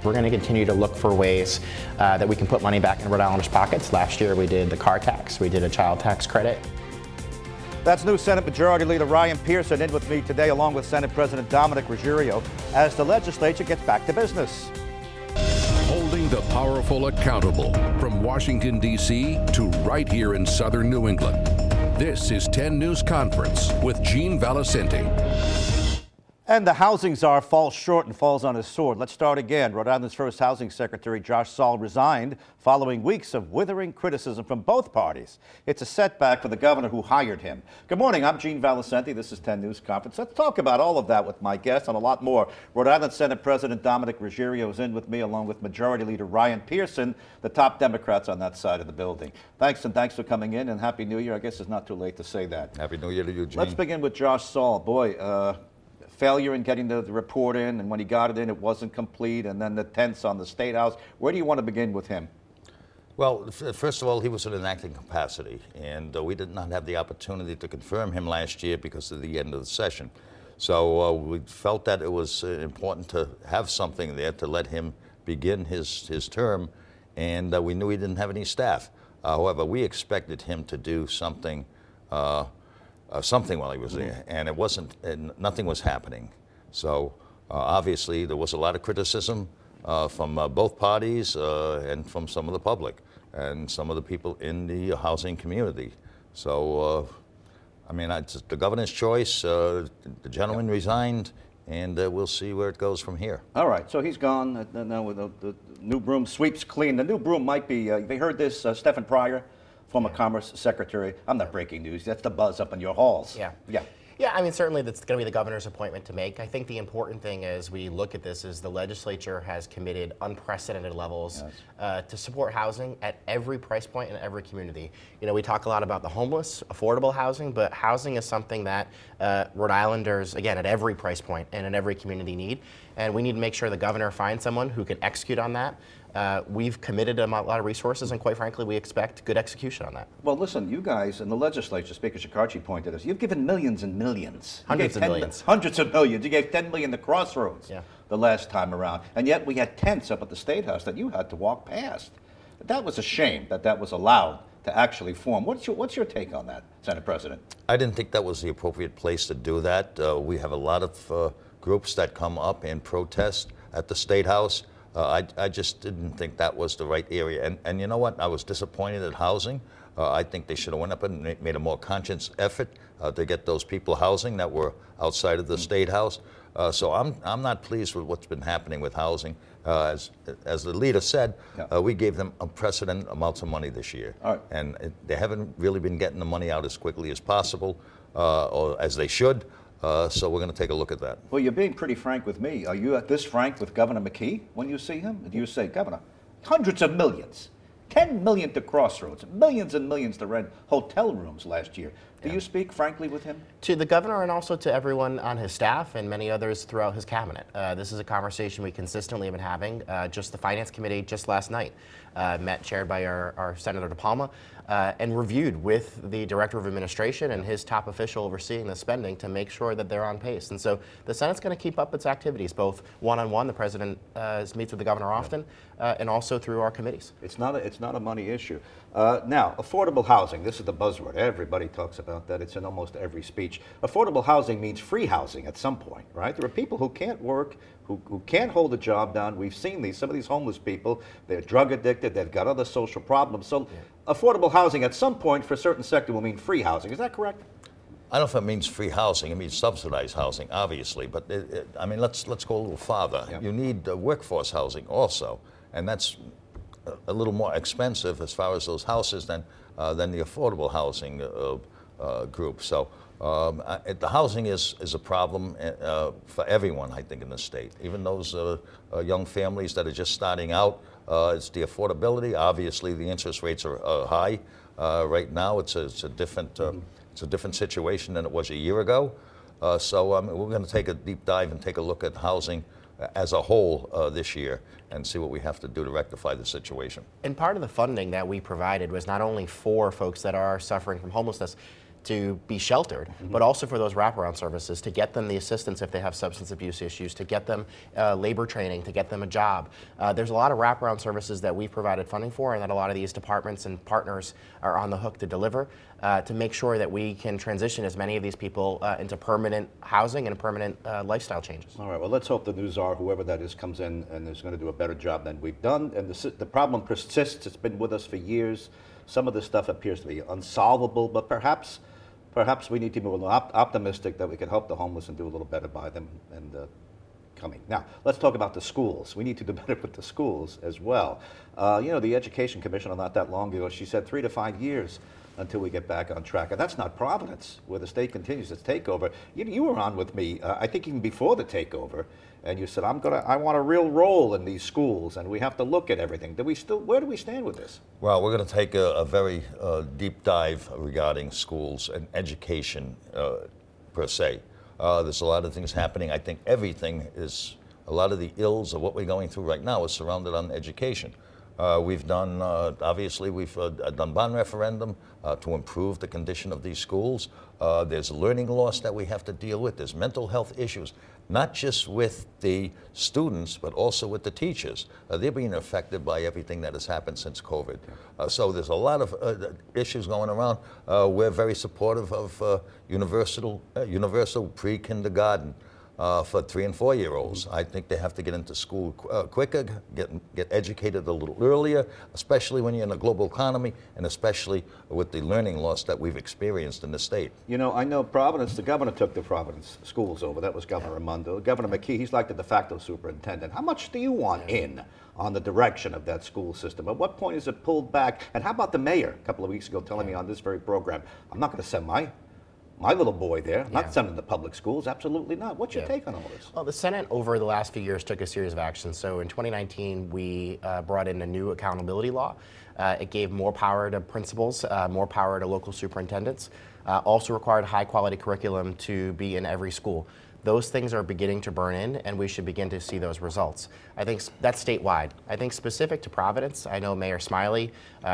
We're going to continue to look for ways that we can put money back in Rhode Islanders' pockets. Last year we did the car tax, we did a child tax credit. That's new Senate Majority Leader Ryan Pearson in with me today, along with Senate President Dominick Ruggerio, as the legislature gets back to business. Holding the powerful accountable from Washington, D.C. to right here in southern New England. This is 10 News Conference with Gene Valicenti. And the housing czar falls short and falls on his sword. Let's start again. Rhode Island's first housing secretary, Josh Saul, resigned following weeks of withering criticism from both parties. It's a setback for the governor who hired him. Good morning, I'm Gene Valicenti. This is 10 News Conference. Let's talk about all of that with my guests and a lot more. Rhode Island Senate President Dominick Ruggerio is in with me, along with Majority Leader Ryan Pearson, the top Democrats on that side of the building. Thanks for coming in, and Happy New Year. I guess it's not too late to say that. Happy New Year to you, Gene. Let's begin with Josh Saul. Boy, failure in getting the report in, and when he got it in, it wasn't complete, and then the tents on the State House. Where do you want to begin with him? Well, first of all, he was in an acting capacity, and we did not have the opportunity to confirm him last year because of the end of the session. So we felt that it was important to have something there to let him begin his term, and we knew he didn't have any staff. However, we expected him to do something while he was there, and it wasn't, and nothing was happening. So obviously there was a lot of criticism from both parties and from some of the public and some of the people in the housing community. So I mean, it's the governor's choice. The gentleman resigned, and we'll see where it goes from here. All right, so he's gone. Now the new broom sweeps clean. The new broom might be, they heard this, Stephen Pryor, former Commerce Secretary. I'm not breaking news. That's the buzz up in your halls. Yeah, I mean, certainly that's going to be the governor's appointment to make. I think the important thing as we look at this is the legislature has committed unprecedented levels to support housing at every price point in every community. You know, we talk a lot about the homeless, affordable housing, but housing is something that Rhode Islanders, again, at every price point and in every community need. And we need to make sure the governor finds someone who can execute on that. We've committed a lot of resources, and quite frankly, we expect good execution on that. Well, listen, you guys in the legislature, Speaker Shekarchi pointed us, you've given millions and millions. Hundreds of millions. Hundreds of millions. You gave $10 million to Crossroads the last time around. And yet we had tents up at the State House that you had to walk past. That was a shame that was allowed to actually form. What's your take on that, Senate President? I didn't think that was the appropriate place to do that. We have a lot of groups that come up and protest at the State House. I just didn't think that was the right area. And you know what? I was disappointed at housing. I think they should have went up and made a more conscious effort to get those people housing that were outside of the State House. So I'm not pleased with what's been happening with housing. As the leader said, we gave them unprecedented amounts of money this year. And they haven't really been getting the money out as quickly as possible, or as they should. So we're going to take a look at that. Well, you're being pretty frank with me. Are you this frank with Governor McKee when you see him? Do you say, Governor, hundreds of millions, $10 million to Crossroads, millions and millions to rent hotel rooms last year? Do you speak frankly with him? To the governor and also to everyone on his staff and many others throughout his cabinet. This is a conversation we consistently have been having. Just the Finance Committee just last night met, chaired by our Senator DePalma, and reviewed with the Director of Administration and his top official overseeing the spending to make sure that they're on pace. And so the Senate's going to keep up its activities, both one-on-one, the President meets with the governor often, and also through our committees. It's not a money issue. Now, affordable housing, this is the buzzword. Everybody talks about that. It's in almost every speech. Affordable housing means free housing at some point, right? There are people who can't work, who can't hold a job down. We've seen some of these homeless people, they're drug addicted, they've got other social problems. So affordable housing at some point for a certain sector will mean free housing. Is that correct? I don't know if it means free housing. It means subsidized housing, obviously. But I mean, let's go a little farther. You need workforce housing also, and that's a little more expensive as far as those houses than the affordable housing group. So the housing is a problem for everyone, I think, in the state. Even those young families that are just starting out. It's the affordability. Obviously, the interest rates are high right now. It's a different situation than it was a year ago. So we're going to take a deep dive and take a look at housing as a whole this year and see what we have to do to rectify the situation. And part of the funding that we provided was not only for folks that are suffering from homelessness, to be sheltered, but also for those wraparound services, to get them the assistance if they have substance abuse issues, to get them labor training, to get them a job. There's a lot of wraparound services that we've provided funding for and that a lot of these departments and partners are on the hook to deliver to make sure that we can transition as many of these people into permanent housing and permanent lifestyle changes. All right, well, let's hope the new czar, whoever that is, comes in and is going to do a better job than we've done. And the problem persists. It's been with us for years. Some of this stuff appears to be unsolvable, but perhaps we need to be a little optimistic that we can help the homeless and do a little better by them and coming. Now, let's talk about the schools. We need to do better with the schools as well. You know, the Education Commissioner not that long ago, she said 3 to 5 years until we get back on track. And that's not Providence, where the state continues its takeover. You were on with me, I think even before the takeover, and you said, I want a real role in these schools, and we have to look at everything. Where do we stand with this? Well, we're going to take a very deep dive regarding schools and education per se. There's a lot of things happening. I think a lot of the ills of what we're going through right now is surrounded on education. We've done, obviously, we've done bond referendum to improve the condition of these schools. There's learning loss that we have to deal with. There's mental health issues, not just with the students, but also with the teachers. They're being affected by everything that has happened since COVID. So there's a lot of issues going around. We're very supportive of universal pre-kindergarten. For 3 and 4-year-olds. I think they have to get into school quicker, get educated a little earlier, especially when you're in a global economy, and especially with the learning loss that we've experienced in the state. You know, I know Providence, the governor took the Providence schools over. That was Governor Raimondo. Governor McKee, he's like the de facto superintendent. How much do you want in on the direction of that school system? At what point is it pulled back? And how about the mayor a couple of weeks ago telling me on this very program, I'm not going to send my little boy there. I'm not sending to public schools. Absolutely not. What's your take on all this? Well, the Senate over the last few years took a series of actions. So in 2019, we brought in a new accountability law. It gave more power to principals, more power to local superintendents, also required high quality curriculum to be in every school. Those things are beginning to burn in, and we should begin to see those results. I think that's statewide. I think specific to Providence, I know Mayor Smiley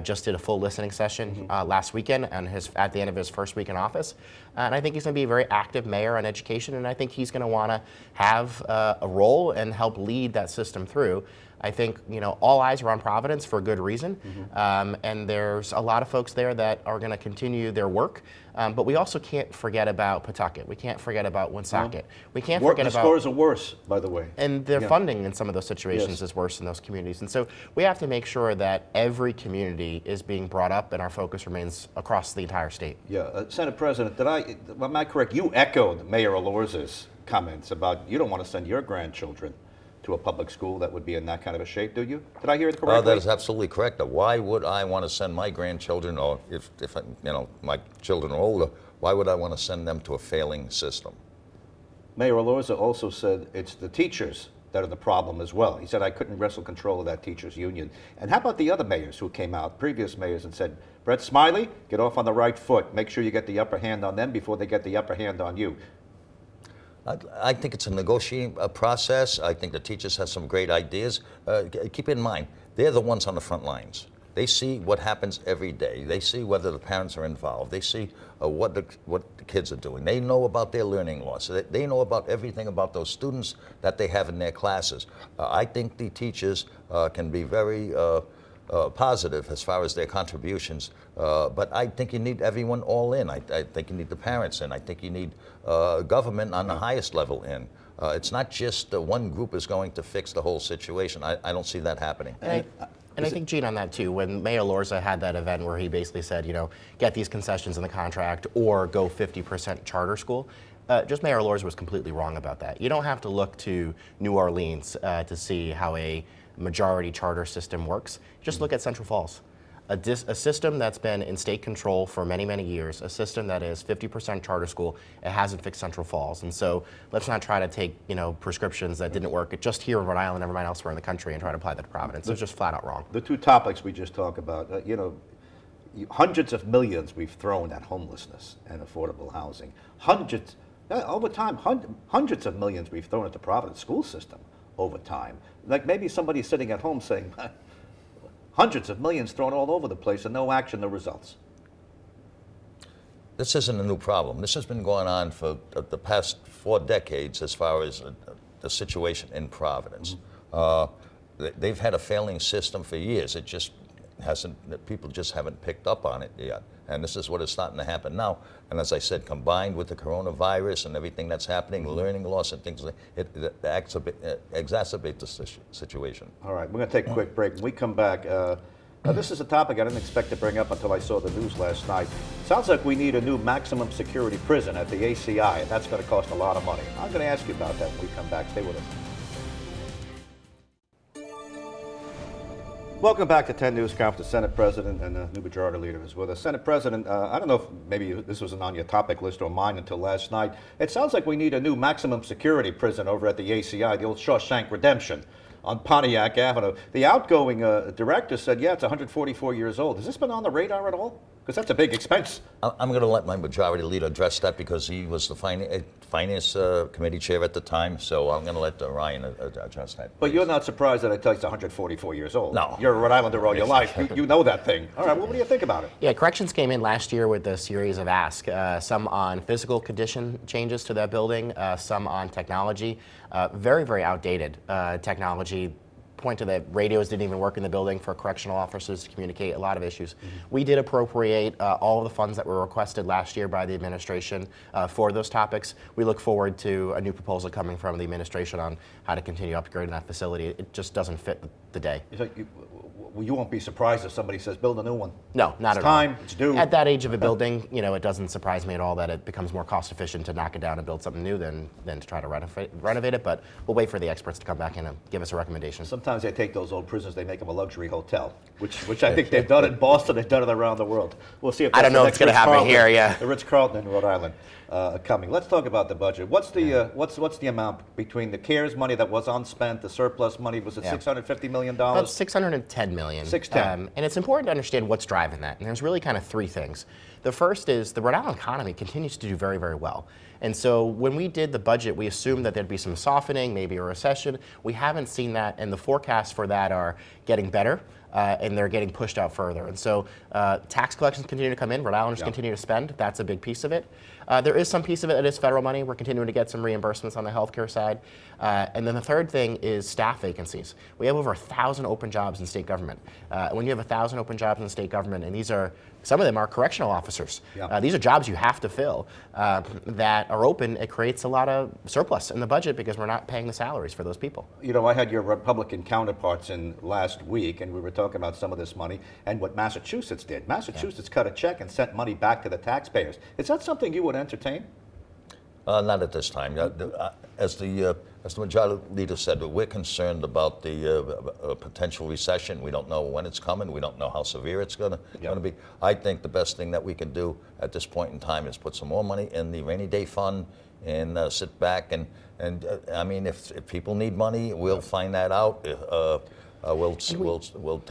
just did a full listening session last weekend and at the end of his first week in office. And I think he's going to be a very active mayor on education, and I think he's going to want to have a role and help lead that system through. I think, you know, all eyes are on Providence for good reason, and there's a lot of folks there that are going to continue their work, but we also can't forget about Pawtucket. We can't forget about Woonsocket. We can't forget about... The scores are worse, by the way. And their funding in some of those situations is worse in those communities. And so we have to make sure that every community is being brought up and our focus remains across the entire state. Yeah, Senate President, am I correct? You echoed Mayor Alorza's comments about you don't want to send your grandchildren to a public school that would be in that kind of a shape, do you? Did I hear it correctly? That is absolutely correct. Why would I want to send my grandchildren, or if my children are older, why would I want to send them to a failing system? Mayor Alorza also said it's the teachers that are the problem as well. He said I couldn't wrestle control of that teachers union. And how about the other mayors who came out, previous mayors, and said, Brett Smiley, get off on the right foot. Make sure you get the upper hand on them before they get the upper hand on you. I think it's a negotiating process. I think the teachers have some great ideas. Keep in mind, they're the ones on the front lines. They see what happens every day. They see whether the parents are involved. They see what the kids are doing. They know about their learning loss. They know about everything about those students that they have in their classes. I think the teachers can be very positive as far as their contributions, but I think you need everyone all in. I think you need the parents in. I think you need government on the highest level in. It's not just one group is going to fix the whole situation. I don't see that happening. And I think, Gene, on that too, when Mayor Alorza had that event where he basically said, you know, get these concessions in the contract or go 50% charter school, just Mayor Alorza was completely wrong about that. You don't have to look to New Orleans to see how a majority charter system works. Just look at Central Falls. A system that's been in state control for many, many years, a system that is 50% charter school, it hasn't fixed Central Falls. And so let's not try to take, you know, prescriptions that didn't work just here in Rhode Island, never mind elsewhere in the country, and try to apply that to Providence. It's just flat out wrong. The two topics we just talked about, you know, hundreds of millions we've thrown at homelessness and affordable housing. Over time, hundreds of millions we've thrown at the Providence school system over time. Like maybe somebody sitting at home saying, hundreds of millions thrown all over the place and no action, no results. this isn't a new problem. This has been going on for the past 4 decades as far as the situation in Providence. They've had a failing system for years. It just hasn't, people just haven't picked up on it yet. And this is what is starting to happen now. And as I said, combined with the coronavirus and everything that's happening, learning loss and things like it exacerbates the situation. All right, we're going to take a quick break. When we come back, now this is a topic I didn't expect to bring up until I saw the news last night. Sounds like we need a new maximum security prison at the ACI, and that's going to cost a lot of money. I'm going to ask you about that when we come back. Stay with us. Welcome back to 10 News Conference. The Senate President and the new Majority Leader is with us. Senate President, I don't know if maybe this wasn't on your topic list or mine until last night. It sounds like we need a new maximum security prison over at the ACI, the old Shawshank Redemption on Pontiac Avenue. The outgoing director said, yeah, it's 144 years old. Has this been on the radar at all? Because that's a big expense. I'm going to let my Majority Leader address that because he was the Finance Committee Chair at the time, so I'm going to let Ryan address that. But you're not surprised that I tell you it's 144 years old. No. You're a Rhode Islander all your life. You know that thing. All right, well, what do you think about it? Yeah, corrections came in last year with a series of asks, some on physical condition changes to that building, some on technology. Very, very outdated technology. Point to that radios didn't even work in the building for correctional officers to communicate, a lot of issues. We did appropriate all of the funds that were requested last year by the administration for those topics. We look forward to a new proposal coming from the administration on how to continue upgrading that facility. It just doesn't fit the day. You won't be surprised if somebody says, build a new one. No, not it's at all. time, it's due. At that age of a building, you know, it doesn't surprise me at all that it becomes more cost efficient to knock it down and build something new than to try to renovate it, but we'll wait for the experts to come back in and give us a recommendation. Sometimes they take those old prisons, they make them a luxury hotel, which I think they've done in Boston, they've done it around the world. We'll see if that's I don't know if it's going to happen here, yeah. The Ritz-Carlton in Rhode Island coming. Let's talk about the budget. What's the amount between the CARES money that was unspent, the surplus money, was it $650 million? About $610 million. 610. And it's important to understand what's driving that. And there's really kind of 3 things. The first is the Rhode Island economy continues to do very, very well. And so when we did the budget, we assumed that there'd be some softening, maybe a recession. We haven't seen that, and the forecasts for that are getting better. And they're getting pushed out further. And so tax collections continue to come in, Rhode Islanders continue to spend. That's a big piece of it. There is some piece of it that is federal money. We're continuing to get some reimbursements on the healthcare side. And then the third thing is staff vacancies. We have over 1,000 open jobs in state government. When you have 1,000 open jobs in state government, and some of them are correctional officers. These are jobs you have to fill that are open. It creates a lot of surplus in the budget because we're not paying the salaries for those people. You know, I had your Republican counterparts in last week, and we were talking about some of this money and what Massachusetts did. Massachusetts cut a check and sent money back to the taxpayers. Is that something you would entertain? Not at this time. As the Majority Leader said, we're concerned about the potential recession. We don't know when it's coming. We don't know how severe it's going to be. I think the best thing that we can do at this point in time is put some more money in the rainy day fund and sit back and I mean, if people need money, we'll find that out. We'll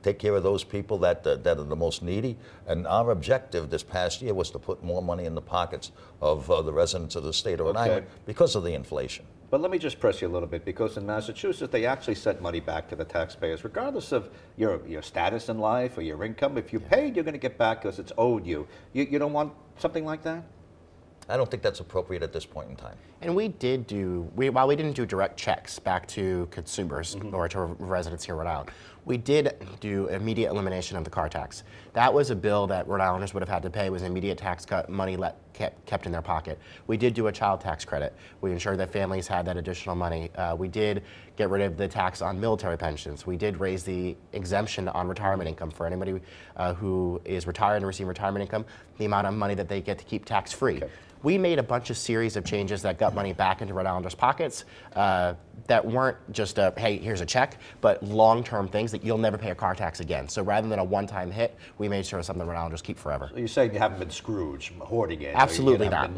take care of those people that are the most needy. And our objective this past year was to put more money in the pockets of the residents of the state of Rhode Island because of the inflation. But let me just press you a little bit, because in Massachusetts, they actually sent money back to the taxpayers, regardless of your status in life or your income. If you paid, you're going to get back because it's owed you. You don't want something like that? I don't think that's appropriate at this point in time. And while we didn't do direct checks back to consumers or to residents here in Rhode Island, we did do immediate elimination of the car tax. That was a bill that Rhode Islanders would have had to pay. It was an immediate tax cut, money kept in their pocket. We did do a child tax credit. We ensured that families had that additional money. We did get rid of the tax on military pensions. We did raise the exemption on retirement income for anybody who is retired and receiving retirement income, the amount of money that they get to keep tax-free. Okay. We made a bunch of series of changes that got money back into Rhode Islanders' pockets that weren't just hey, here's a check, but long-term things that you'll never pay a car tax again. So rather than a one-time hit, we made sure it's something Rhode Islanders keep forever. So you're saying you haven't been Scrooge, hoarding it? Absolutely not.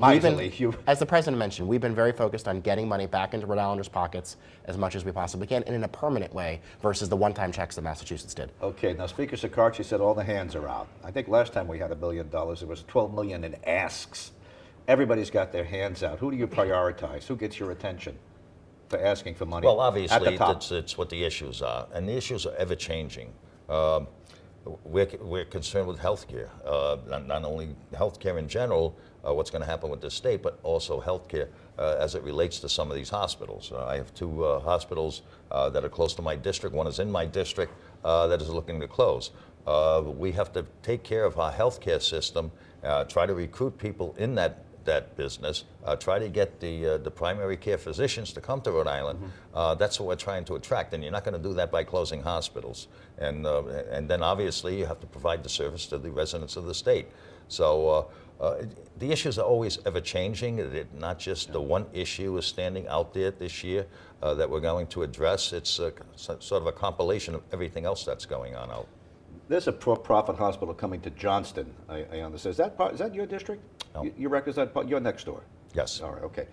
As the President mentioned, we've been very focused on getting money back into Rhode Islanders' pockets as much as we possibly can and in a permanent way versus the one-time checks that Massachusetts did. Okay, now Speaker Sicarci said all the hands are out. I think last time we had $1 billion, it was $12 million in asks. Everybody's got their hands out. Who do you prioritize? Who gets your attention for asking for money? Well, obviously, it's what the issues are, and the issues are ever changing. we're concerned with healthcare, not only healthcare in general, what's going to happen with the state, but also healthcare as it relates to some of these hospitals. I have two hospitals that are close to my district. One is in my district that is looking to close. We have to take care of our healthcare system, try to recruit people in that business, try to get the primary care physicians to come to Rhode Island. That's what we're trying to attract, and you're not going to do that by closing hospitals. And then obviously you have to provide the service to the residents of the state. So the issues are always ever changing. Not just the one issue is standing out there this year that we're going to address. It's sort of a compilation of everything else that's going on out. There's a for-profit hospital coming to Johnston, I understand. Is that your district? No. You represent, you're next door? Yes. All right, okay.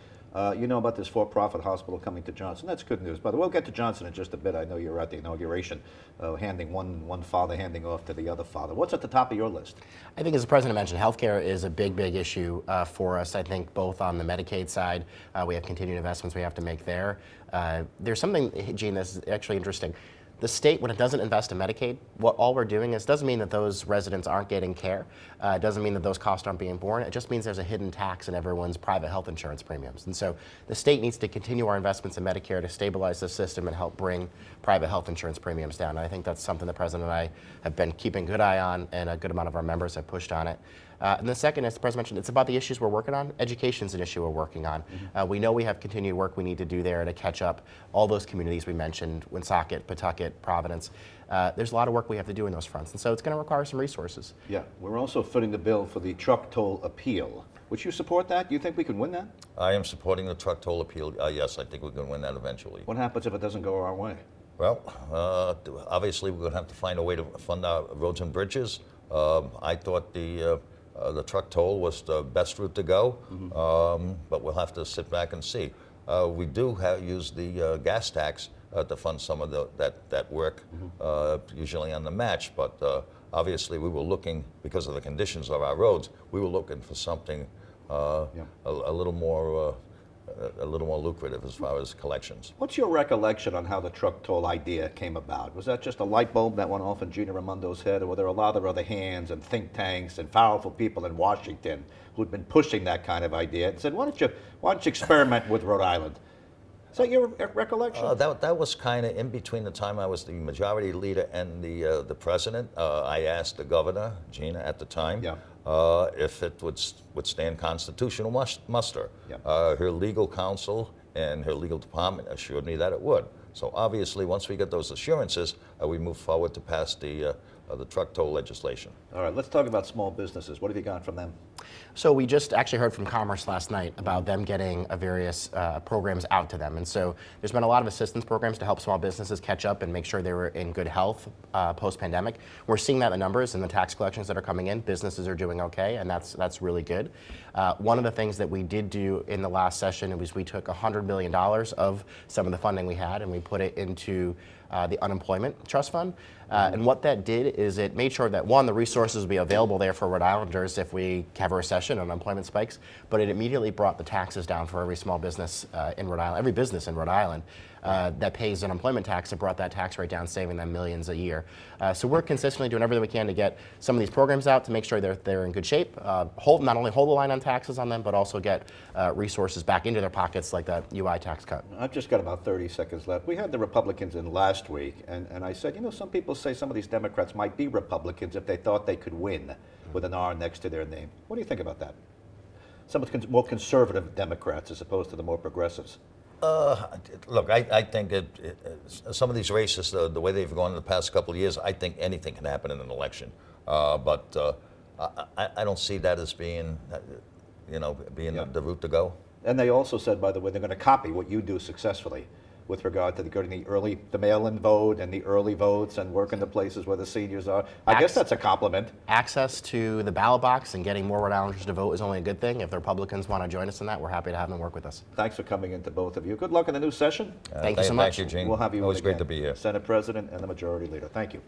You know about this for-profit hospital coming to Johnston. That's good news. But we'll get to Johnston in just a bit. I know you're at the inauguration, handing one father handing off to the other father. What's at the top of your list? I think, as the president mentioned, healthcare is a big issue for us. I think both on the Medicaid side, we have continued investments we have to make there. There's something, Gene, that's actually interesting. The state, when it doesn't invest in Medicaid, what all we're doing is, doesn't mean that those residents aren't getting care. It doesn't mean that those costs aren't being borne. It just means there's a hidden tax in everyone's private health insurance premiums. And so the state needs to continue our investments in Medicare to stabilize the system and help bring private health insurance premiums down. And I think that's something the president and I have been keeping a good eye on, and a good amount of our members have pushed on it. And the second, as the president mentioned, it's about the issues we're working on. Education's an issue we're working on. We know we have continued work we need to do there to catch up all those communities we mentioned, Woonsocket, Pawtucket, Providence. There's a lot of work we have to do in those fronts, and so it's going to require some resources. Yeah, we're also footing the bill for the truck toll appeal. Would you support that? Do you think we can win that? I am supporting the truck toll appeal. Yes, I think we can win that eventually. What happens if it doesn't go our way? Well, obviously we're going to have to find a way to fund our roads and bridges. I thought the truck toll was the best route to go, but we'll have to sit back and see. We do use the gas tax to fund some of that work, usually on the match, but obviously we were looking, because of the conditions of our roads, we were looking for something a little more lucrative as far as collections. What's your recollection on how the truck toll idea came about? Was that just a light bulb that went off in Gina Raimondo's head, or were there a lot of other hands and think tanks and powerful people in Washington who'd been pushing that kind of idea and said, why don't you experiment with Rhode Island? Is that your recollection? That was kind of in between the time I was the majority leader and the president. I asked the governor, Gina, at the time, if it would stand constitutional muster. Her legal counsel and her legal department assured me that it would. So obviously, once we get those assurances, we move forward to pass the truck toll legislation. All right, let's talk about small businesses. What have you got from them? So we just actually heard from Commerce last night about them getting various programs out to them. And so there's been a lot of assistance programs to help small businesses catch up and make sure they were in good health post-pandemic. We're seeing that in the numbers and the tax collections that are coming in. Businesses are doing okay, and that's really good. One of the things that we did do in the last session was we took $100 million of some of the funding we had and we put it into the unemployment trust fund. And what that did is it made sure that, one, the resources would be available there for Rhode Islanders if we have a recession and unemployment spikes, but it immediately brought the taxes down for every small business in Rhode Island, every business in Rhode Island that pays unemployment tax. It brought that tax rate down, saving them millions a year. So we're consistently doing everything we can to get some of these programs out to make sure they're in good shape, not only hold the line on taxes on them, but also get resources back into their pockets like that UI tax cut. I've just got about 30 seconds left. We had the Republicans in last week, and I said, some people say some of these Democrats might be Republicans if they thought they could win with an R next to their name. What do you think about that? Some of the more conservative Democrats as opposed to the more progressives. Look, I think some of these races, the way they've gone in the past couple of years, I think anything can happen in an election. But I don't see that as being, the route to go. And they also said, by the way, they're going to copy what you do successfully with regard to the mail-in vote and the early votes and working the places where the seniors are. I guess that's a compliment. Access to the ballot box and getting more Rhode Islanders to vote is only a good thing. If the Republicans want to join us in that, we're happy to have them work with us. Thanks for coming in to both of you. Good luck in the new session. Thank you so much. Thank you, Gene. We'll have you Always again. great to be here. Senate President and the Majority Leader. Thank you.